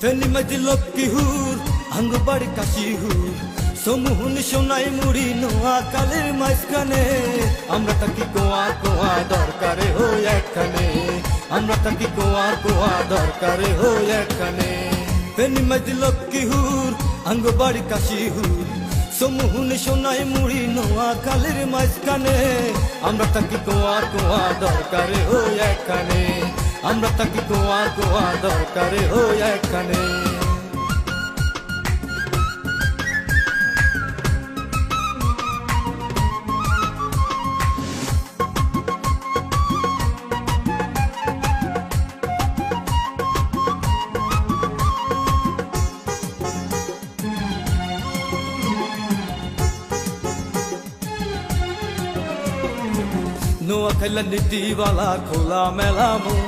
ফেনি মাঝি লক্ষ্মী হুর আঙ্গবাড়ি কাশি হুর সমুহন সোনাই মুড়ি নোয়া কালের মাঝখানে আমরা থাকি কোয়া কোয়া দরকারে হই একখানে আমরা থাকি কোয়া কোয়া দরকারে হই একখানে ফেনি মাঝি লক্ষ্মী হুর আঙ্গবাড়ি কাশি হুর সমুহন সোনাই মুড়ি নোয়া কালের মাঝখানে আমরা থাকি কোয়া কোয়া দরকারে হই একখানে আমরা থাকি কোয়া কোয়া দরকারে হই একখানে নোয়া খেলা নীতিওয়ালা খোলা মেলা মন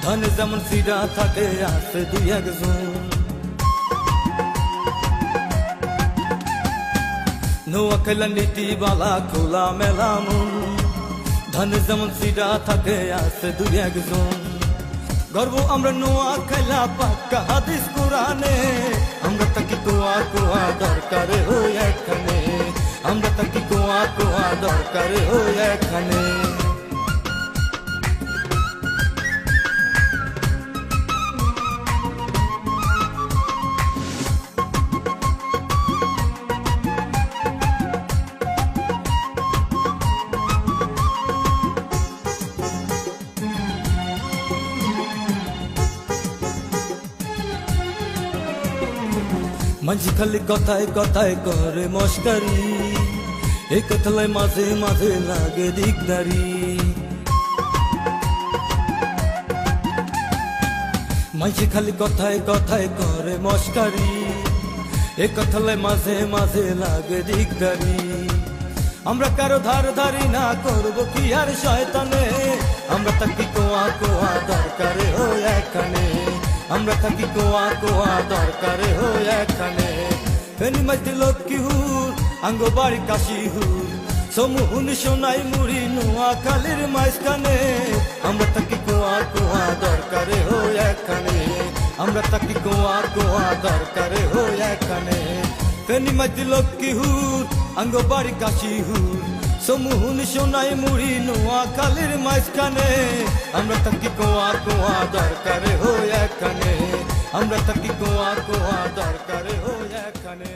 ধানে যেমন সিরা থাকে আছে দুই একজন নোয়া খেলা নীতিওয়ালা খোলা মেলা মন ধানে যেমন সিরা থাকে আছে দুই একজন গর্ব আমরা নোয়া খেলা পাক্কা হাদিস কোরআনে আমরা তাকি কোয়া কোয়া দরকারে হই একখানে আমরা তাকি কোয়া কোয়া দরকারে হই একখানে মাঝি খালি কথায় কথায় করে মস্কারি এই কথায় মাঝে মাঝে লাগে দিকদারি মাঝি খালি কথায় কথায় করে মস্কারি এই কথায় মাঝে মাঝে লাগে দিকদারি আমরা কারো ধার ধারি না করবো কি আর শয়তানে আমরা থাকি কোয়া কোয়া দরকারে হই একখানে আমরা থাকি কোয়া কোয়া দরকারে হই একখানে ফেনি মাঝি লক্ষ্মী হুর আঙ্গবাড়ি কাশি হুর সমুহন সোনাই মুড়ি নোয়া কালের মাঝখানে আমরা থাকি কোয়া কোয়া দরকারে হই একখানে আমরা থাকি কোয়া কোয়া দরকারে হই একখানে ফেনি মাঝি লক্ষ্মী হুর আঙ্গবাড়ি কাশি হুর সমুহন সোনাই মুড়ি নোয়া কালের মাঝখানে আমরা থাকি কোয়া কোয়া দরকারে হই একখানে আমরা থাকি কোয়া কোয়া দরকারে হই একখানে।